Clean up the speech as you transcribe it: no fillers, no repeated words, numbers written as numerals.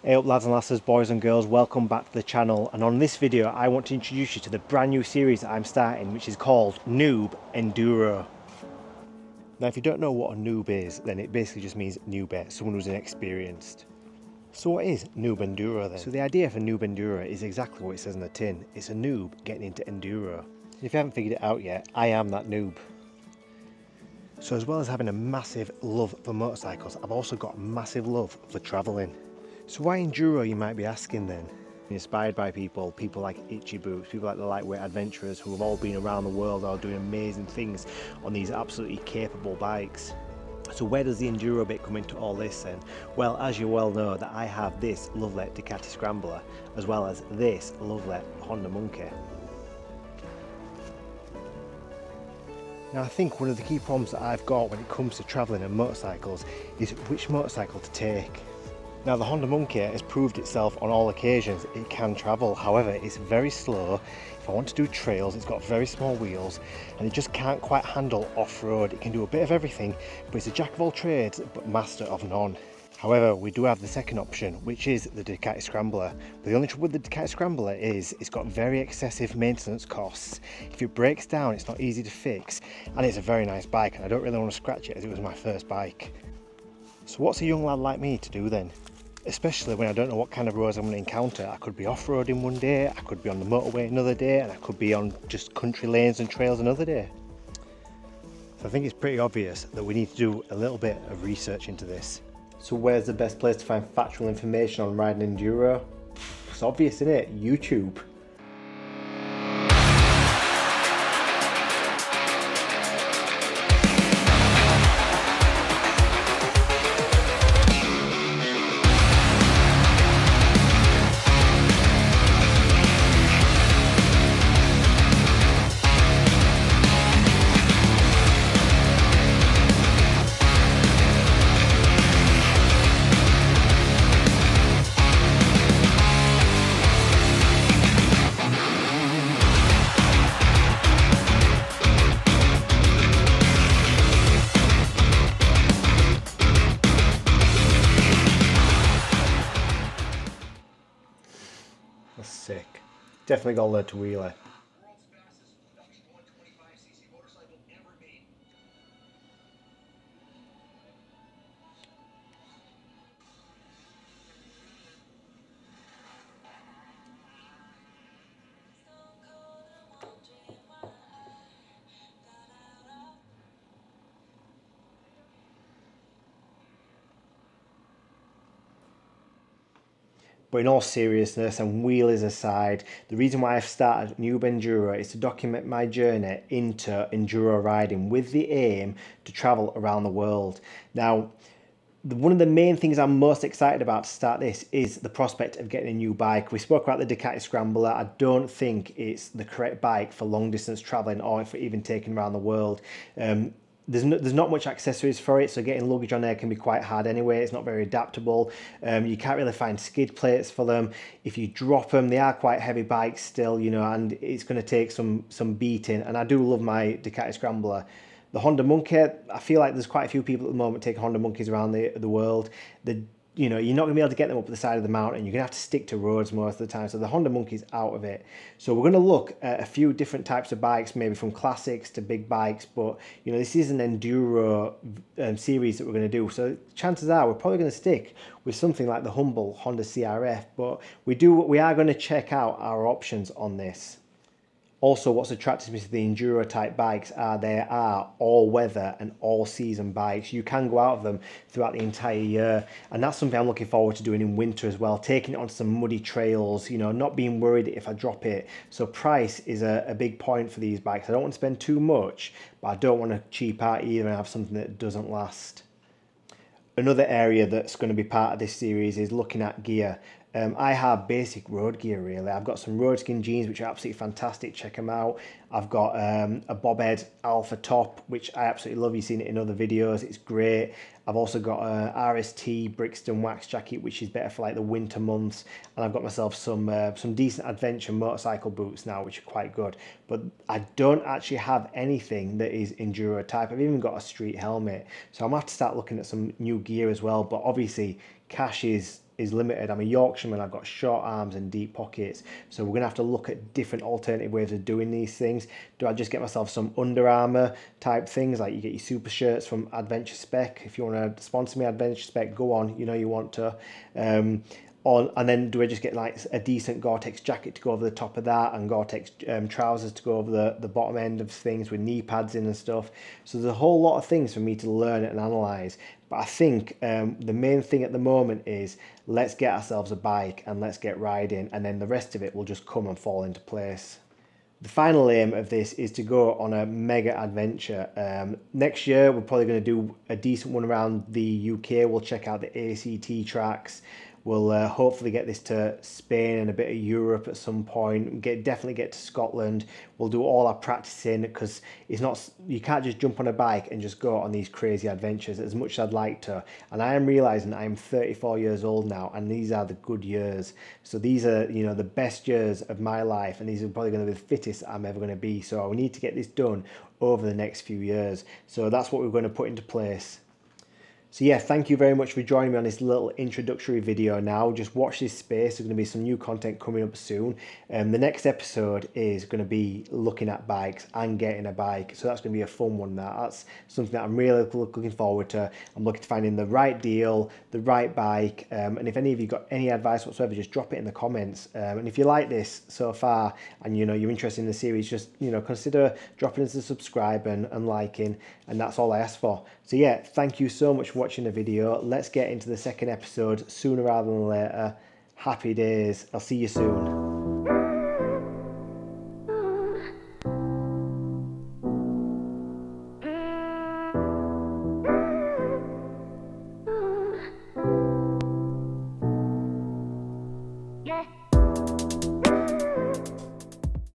Hey up lads and lasses, boys and girls, welcome back to the channel, and on this video I want to introduce you to the brand new series that I'm starting, which is called Noob-Enduro. Now if you don't know what a noob is, then it basically just means newbie, someone who's inexperienced. So what is Noob-Enduro then? So the idea for Noob-Enduro is exactly what it says on the tin. It's a noob getting into enduro. And if you haven't figured it out yet, I am that noob. So as well as having a massive love for motorcycles, I've also got a massive love for travelling. So why enduro, you might be asking then? Inspired by people like Itchy Boots, people like the lightweight adventurers who have all been around the world, all doing amazing things on these absolutely capable bikes. So where does the enduro bit come into all this then? Well, as you well know, that I have this lovely Ducati Scrambler as well as this lovely Honda Monkey. Now I think one of the key problems that I've got when it comes to travelling and motorcycles is which motorcycle to take. Now the Honda Monkey has proved itself on all occasions, it can travel, however it's very slow. If I want to do trails, it's got very small wheels and it just can't quite handle off-road. It can do a bit of everything, but it's a jack of all trades but master of none. However, we do have the second option, which is the Ducati Scrambler. But the only trouble with the Ducati Scrambler is it's got very excessive maintenance costs. If it breaks down, it's not easy to fix, and it's a very nice bike and I don't really want to scratch it as it was my first bike. So what's a young lad like me to do then? Especially when I don't know what kind of roads I'm going to encounter. I could be off-roading one day, I could be on the motorway another day, and I could be on just country lanes and trails another day. So I think it's pretty obvious that we need to do a little bit of research into this. So where's the best place to find factual information on riding enduro? It's obvious, isn't it? YouTube. That's sick. Definitely got to learn to wheelie. But in all seriousness and wheelies aside, the reason why I've started Noob-Enduro is to document my journey into enduro riding with the aim to travel around the world. Now, one of the main things I'm most excited about to start this is the prospect of getting a new bike. We spoke about the Ducati Scrambler. I don't think it's the correct bike for long distance traveling or for even taking around the world. There's not much accessories for it, so getting luggage on there can be quite hard anyway. It's not very adaptable. You can't really find skid plates for them. If you drop them, they are quite heavy bikes still, you know, and it's going to take some beating. And I do love my Ducati Scrambler. The Honda Monkey, I feel like there's quite a few people at the moment taking Honda Monkeys around the world. You know, you're not going to be able to get them up the side of the mountain. You're going to have to stick to roads most of the time. So the Honda Monkey's out of it. So we're going to look at a few different types of bikes, maybe from classics to big bikes. But, you know, this is an enduro series that we're going to do. So chances are we're probably going to stick with something like the humble Honda CRF. But we are going to check out our options on this. Also, what's attracted me to the enduro type bikes are they are all-weather and all-season bikes. You can go out of them throughout the entire year, and that's something I'm looking forward to doing in winter as well, taking it on some muddy trails, you know, not being worried if I drop it. So price is a big point for these bikes. I don't want to spend too much, but I don't want to cheap out either and have something that doesn't last. Another area that's going to be part of this series is looking at gear. I have basic road gear really. I've got some road skin jeans which are absolutely fantastic, check them out. I've got a bobhead alpha top which I absolutely love, you've seen it in other videos, it's great. I've also got a RST Brixton wax jacket which is better for like the winter months, and I've got myself some decent adventure motorcycle boots now which are quite good, but I don't actually have anything that is enduro type. I've even got a street helmet, so I'm gonna have to start looking at some new gear as well, but obviously cash is is limited. I'm a Yorkshireman, I've got short arms and deep pockets, so we're gonna have to look at different alternative ways of doing these things. Do I just get myself some Under Armour type things, like you get your super shirts from Adventure Spec? If you want to sponsor me, Adventure Spec, go on, you know you want to. And then do I just get like a decent Gore-Tex jacket to go over the top of that, and Gore-Tex trousers to go over the bottom end of things with knee pads in and stuff? So there's a whole lot of things for me to learn and analyse. But I think the main thing at the moment is let's get ourselves a bike and let's get riding, and then the rest of it will just come and fall into place. The final aim of this is to go on a mega adventure. Next year, we're probably going to do a decent one around the UK. We'll check out the ACT tracks. We'll hopefully get this to Spain and a bit of Europe at some point. Definitely get to Scotland. We'll do all our practicing, because it's not, you can't just jump on a bike and just go on these crazy adventures as much as I'd like to. And I am realizing I'm 34 years old now, and these are the good years. So these are, you know, the best years of my life, and these are probably going to be the fittest I'm ever going to be. So we need to get this done over the next few years. So that's what we're going to put into place. So yeah, thank you very much for joining me on this little introductory video now. Just watch this space. There's going to be some new content coming up soon. The next episode is going to be looking at bikes and getting a bike. So that's going to be a fun one. That's something that I'm really looking forward to. I'm looking to finding the right deal, the right bike. And if any of you got any advice whatsoever, just drop it in the comments. And if you like this so far and you know you're interested in the series, just consider dropping us a subscribe and liking. And that's all I ask for. So yeah, thank you so much for watching the video. Let's get into the second episode sooner rather than later. Happy days. I'll see you soon. Yeah.